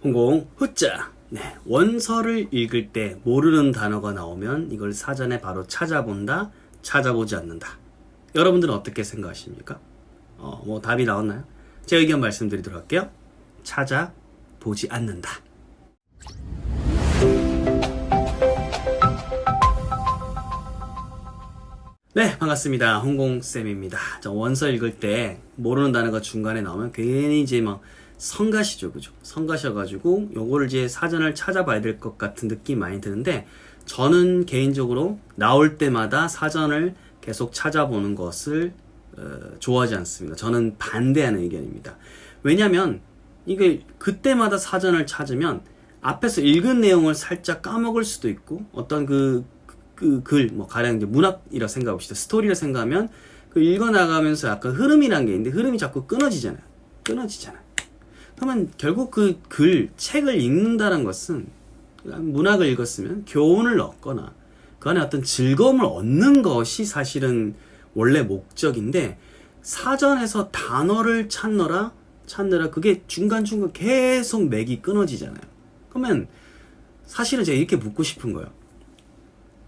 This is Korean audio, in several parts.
홍공 후자. 네, 원서를 읽을 때 모르는 단어가 나오면 이걸 사전에 바로 찾아본다, 찾아보지 않는다. 여러분들은 어떻게 생각하십니까? 뭐 답이 나왔나요? 제 의견 말씀드리도록 할게요. 찾아보지 않는다. 네, 반갑습니다. 홍공쌤입니다. 원서 읽을 때 모르는 단어가 중간에 나오면 괜히 이제 막 성가시죠, 그죠? 성가셔가지고 요거를 이제 사전을 찾아봐야 될 것 같은 느낌이 많이 드는데, 저는 개인적으로 나올 때마다 사전을 계속 찾아보는 것을 좋아하지 않습니다. 저는 반대하는 의견입니다. 왜냐면 이게 그때마다 사전을 찾으면 앞에서 읽은 내용을 살짝 까먹을 수도 있고, 어떤 그 글, 뭐 가령 이제 문학이라 생각합시다. 스토리라 생각하면 그 읽어나가면서 약간 흐름이란 게 있는데 흐름이 자꾸 끊어지잖아요. 그러면 결국 그 책을 읽는다는 것은, 문학을 읽었으면 교훈을 얻거나 그 안에 어떤 즐거움을 얻는 것이 사실은 원래 목적인데, 사전에서 단어를 찾느라 그게 중간중간 계속 맥이 끊어지잖아요. 그러면 사실은 제가 이렇게 묻고 싶은 거예요.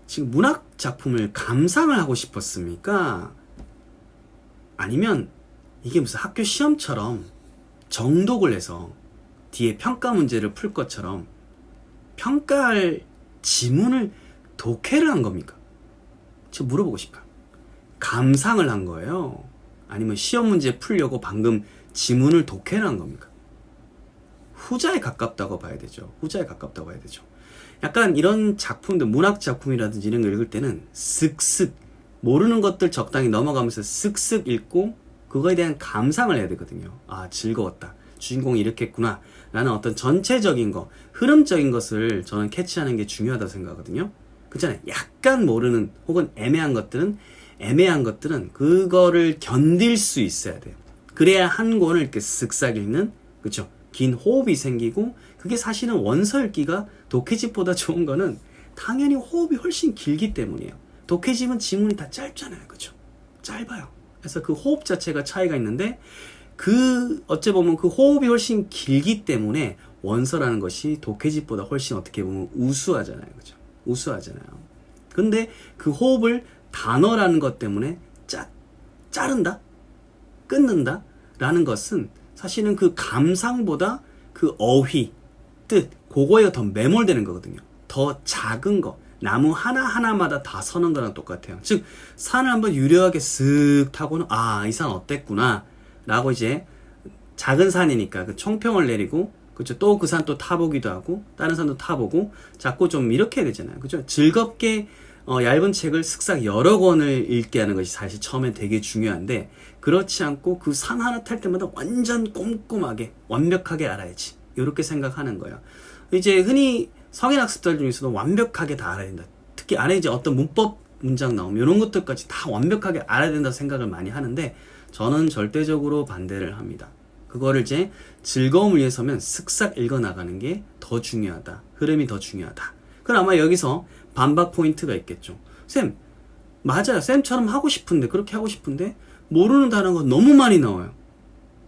지금 문학 작품을 감상을 하고 싶었습니까? 아니면 이게 무슨 학교 시험처럼 정독을 해서 뒤에 평가 문제를 풀 것처럼 평가할 지문을 독해를 한 겁니까? 제가 물어보고 싶어요. 감상을 한 거예요? 아니면 시험 문제 풀려고 방금 지문을 독해를 한 겁니까? 후자에 가깝다고 봐야 되죠. 약간 이런 작품들, 문학 작품이라든지 이런 거 읽을 때는 쓱쓱 모르는 것들 적당히 넘어가면서 쓱쓱 읽고 그거에 대한 감상을 해야 되거든요. 아, 즐거웠다. 주인공이 이렇게 했구나. 라는 어떤 전체적인 거, 흐름적인 것을 저는 캐치하는 게 중요하다고 생각하거든요. 그렇잖아요. 약간 모르는 혹은 애매한 것들은 그거를 견딜 수 있어야 돼요. 그래야 한 권을 이렇게 쓱싹 읽는, 그렇죠? 긴 호흡이 생기고, 그게 사실은 원서 읽기가 독해집보다 좋은 거는 당연히 호흡이 훨씬 길기 때문이에요. 독해집은 지문이 다 짧잖아요. 그렇죠? 짧아요. 그래서 그 호흡 자체가 차이가 있는데, 어째 보면 그 호흡이 훨씬 길기 때문에 원서라는 것이 독해집보다 훨씬 어떻게 보면 우수하잖아요. 그죠? 우수하잖아요. 근데 그 호흡을 단어라는 것 때문에 자른다? 끊는다? 라는 것은 사실은 그 감상보다 그 어휘, 뜻, 그거에 더 매몰되는 거거든요. 더 작은 거. 나무 하나하나마다 다 서는 거랑 똑같아요. 즉, 산을 한번 유려하게 쓱 타고는, 아, 이 산 어땠구나. 라고 이제, 작은 산이니까 그 총평을 내리고, 그죠? 또 그 산 또 타보기도 하고, 다른 산도 타보고, 자꾸 좀 이렇게 해야 되잖아요. 그죠? 즐겁게, 얇은 책을 쓱싹 여러 권을 읽게 하는 것이 사실 처음엔 되게 중요한데, 그렇지 않고 그 산 하나 탈 때마다 완전 꼼꼼하게, 완벽하게 알아야지. 이렇게 생각하는 거예요. 이제 흔히 성인학습자 중에서도 완벽하게 다 알아야 된다. 특히 안에 이제 어떤 문법 문장 나오면 이런 것들까지 다 완벽하게 알아야 된다고 생각을 많이 하는데, 저는 절대적으로 반대를 합니다. 그거를 이제 즐거움을 위해서면 쓱싹 읽어나가는 게 더 중요하다. 흐름이 더 중요하다. 그럼 아마 여기서 반박 포인트가 있겠죠. 쌤, 맞아요. 쌤처럼 그렇게 하고 싶은데 모르는 단어가 너무 많이 나와요.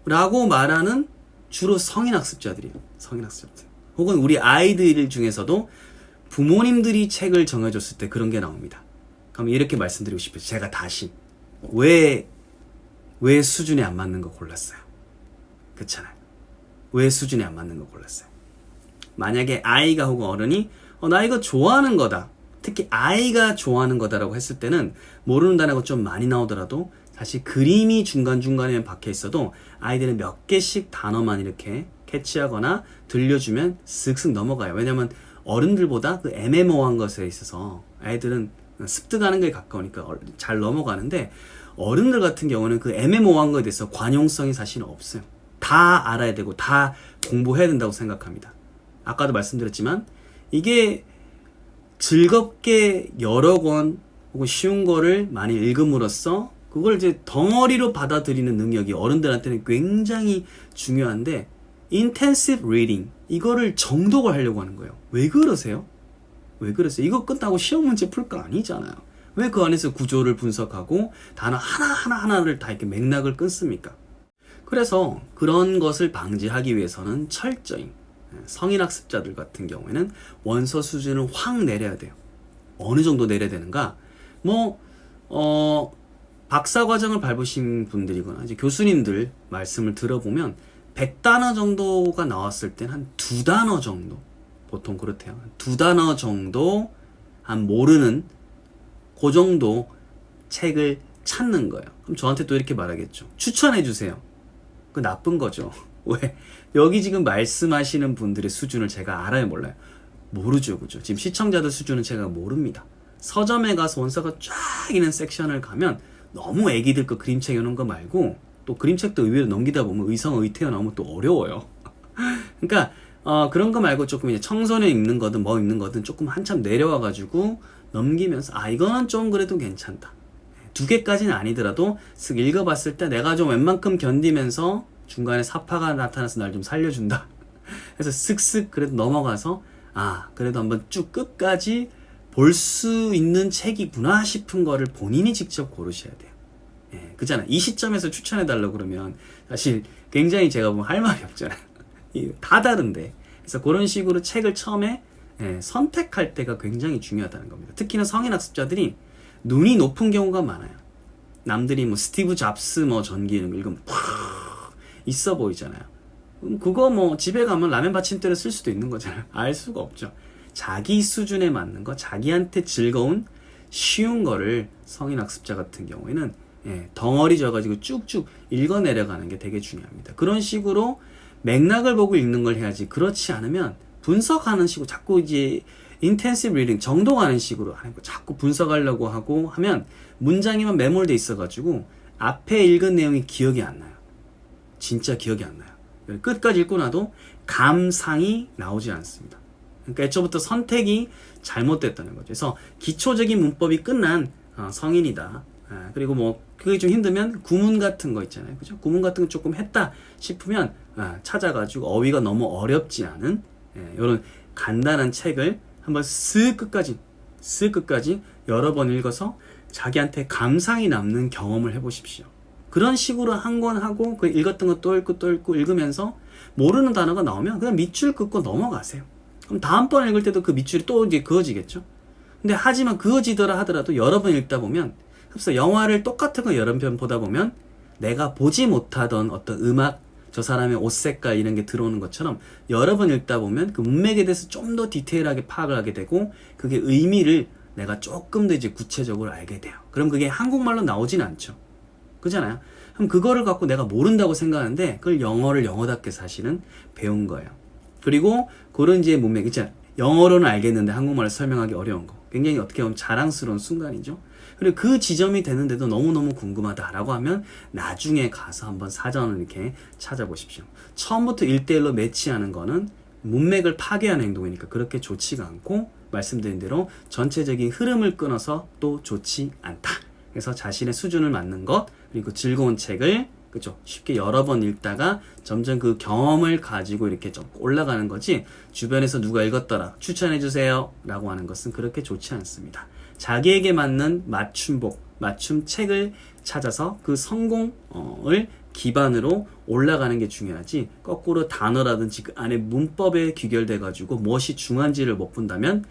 라고 말하는 주로 성인학습자들이에요. 성인학습자들. 혹은 우리 아이들 중에서도 부모님들이 책을 정해줬을 때 그런 게 나옵니다. 그럼 이렇게 말씀드리고 싶어요. 제가 다시 왜 수준에 안 맞는 거 골랐어요? 그렇잖아요. 왜 수준에 안 맞는 거 골랐어요? 만약에 아이가 혹은 어른이 나 이거 좋아하는 거다. 특히 아이가 좋아하는 거다라고 했을 때는 모르는 단어가 좀 많이 나오더라도 사실 그림이 중간중간에 박혀 있어도 아이들은 몇 개씩 단어만 이렇게 캐치하거나 들려주면 쓱쓱 넘어가요. 왜냐면 어른들보다 그 애매모호한 것에 있어서 아이들은 습득하는 게 가까우니까 잘 넘어가는데, 어른들 같은 경우는 그 애매모호한 것에 대해서 관용성이 사실은 없어요. 다 알아야 되고 다 공부해야 된다고 생각합니다. 아까도 말씀드렸지만 이게 즐겁게 여러 권 혹은 쉬운 거를 많이 읽음으로써 그걸 이제 덩어리로 받아들이는 능력이 어른들한테는 굉장히 중요한데, intensive reading, 이거를 정독을 하려고 하는 거예요. 왜 그러세요? 이거 끝나고 시험 문제 풀 거 아니잖아요. 왜 그 안에서 구조를 분석하고 단어 하나하나를 다 이렇게 맥락을 끊습니까? 그래서 그런 것을 방지하기 위해서는 철저히 성인학습자들 같은 경우에는 원서 수준을 확 내려야 돼요. 어느 정도 내려야 되는가? 박사과정을 밟으신 분들이거나 이제 교수님들 말씀을 들어보면 100단어 정도가 나왔을 땐 한 2단어 정도 보통 그렇대요. 2단어 정도 한 모르는 그 정도 책을 찾는 거예요. 그럼 저한테 또 이렇게 말하겠죠. 추천해 주세요. 그 나쁜 거죠. 왜? 여기 지금 말씀하시는 분들의 수준을 제가 알아요, 몰라요? 모르죠, 그죠? 지금 시청자들 수준은 제가 모릅니다. 서점에 가서 원서가 쫙 있는 섹션을 가면 너무 애기들 거 그림책 이런 거 말고 또 그림책도 의외로 넘기다 보면 의성의태어 나오면 또 어려워요. 그러니까 그런 거 말고 조금 이제 청소년 읽는 거든 뭐 읽는 거든 조금 한참 내려와가지고 넘기면서 이거는 좀 그래도 괜찮다. 2개까지는 아니더라도 쓱 읽어봤을 때 내가 좀 웬만큼 견디면서 중간에 사파가 나타나서 날 좀 살려준다. 그래서 쓱쓱 그래도 넘어가서 그래도 한번 쭉 끝까지 볼 수 있는 책이구나 싶은 거를 본인이 직접 고르셔야 돼요. 그잖아. 이 시점에서 추천해달라고 그러면 사실 굉장히 제가 보면 할 말이 없잖아요. 다 다른데. 그래서 그런 식으로 책을 처음에 선택할 때가 굉장히 중요하다는 겁니다. 특히나 성인학습자들이 눈이 높은 경우가 많아요. 남들이 뭐 스티브 잡스 뭐 전기 이런 거 읽으면 팍 있어 보이잖아요. 그거 뭐 집에 가면 라면 받침대를 쓸 수도 있는 거잖아요. 알 수가 없죠. 자기 수준에 맞는 거, 자기한테 즐거운 쉬운 거를 성인학습자 같은 경우에는 덩어리 져가지고 쭉쭉 읽어 내려가는 게 되게 중요합니다. 그런 식으로 맥락을 보고 읽는 걸 해야지. 그렇지 않으면 분석하는 식으로 자꾸 이제 인텐시브 리딩 정도 가는 식으로 하는 거 자꾸 분석하려고 하고 하면 문장에만 매몰돼 있어가지고 앞에 읽은 내용이 기억이 안 나요. 진짜 기억이 안 나요. 끝까지 읽고 나도 감상이 나오지 않습니다. 그러니까 애초부터 선택이 잘못됐다는 거죠. 그래서 기초적인 문법이 끝난 성인이다. 그리고 뭐 그게 좀 힘들면 구문 같은 거 있잖아요. 그죠? 구문 같은 거 조금 했다 싶으면 찾아가지고 어휘가 너무 어렵지 않은 이런 간단한 책을 한번 쓱 끝까지 여러 번 읽어서 자기한테 감상이 남는 경험을 해보십시오. 그런 식으로 한 권 하고 그 읽었던 거 또 읽고 읽으면서 모르는 단어가 나오면 그냥 밑줄 긋고 넘어가세요. 그럼 다음번 읽을 때도 그 밑줄이 또 이제 그어지겠죠. 근데 하지만 그어지더라 하더라도 여러 번 읽다 보면 그래서 영화를 똑같은 거 여러 편 보다 보면 내가 보지 못하던 어떤 음악, 저 사람의 옷 색깔 이런 게 들어오는 것처럼 여러 번 읽다 보면 그 문맥에 대해서 좀 더 디테일하게 파악을 하게 되고 그게 의미를 내가 조금 더 이제 구체적으로 알게 돼요. 그럼 그게 한국말로 나오진 않죠. 그잖아요. 그럼 그거를 갖고 내가 모른다고 생각하는데 그걸 영어를 영어답게 사실은 배운 거예요. 그리고 그런 이제 문맥 있잖아요. 영어로는 알겠는데 한국말로 설명하기 어려운 거. 굉장히 어떻게 보면 자랑스러운 순간이죠. 그리고 그 지점이 되는데도 너무너무 궁금하다라고 하면 나중에 가서 한번 사전을 이렇게 찾아보십시오. 처음부터 1대1로 매치하는 거는 문맥을 파괴하는 행동이니까 그렇게 좋지가 않고 말씀드린 대로 전체적인 흐름을 끊어서 또 좋지 않다. 그래서 자신의 수준을 맞는 것 그리고 즐거운 책을 그죠? 쉽게 여러 번 읽다가 점점 그 경험을 가지고 이렇게 좀 올라가는 거지 주변에서 누가 읽었더라 추천해주세요 라고 하는 것은 그렇게 좋지 않습니다. 자기에게 맞는 맞춤복, 맞춤 책을 찾아서 그 성공을 기반으로 올라가는 게 중요하지 거꾸로 단어라든지 그 안에 문법에 귀결돼 가지고 무엇이 중요한지를 못 본다면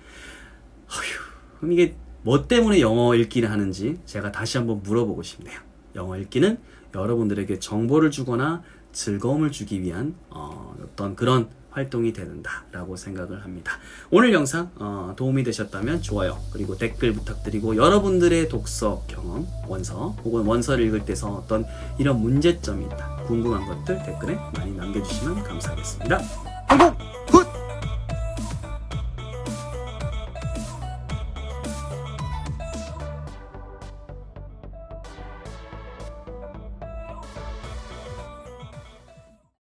그럼 이게 뭐 때문에 영어 읽기를 하는지 제가 다시 한번 물어보고 싶네요. 영어 읽기는 여러분들에게 정보를 주거나 즐거움을 주기 위한 어떤 그런 활동이 되는다라고 생각을 합니다. 오늘 영상 도움이 되셨다면 좋아요 그리고 댓글 부탁드리고 여러분들의 독서 경험 원서 혹은 원서를 읽을 때서 어떤 이런 문제점이 있다 궁금한 것들 댓글에 많이 남겨주시면 감사하겠습니다. 성공!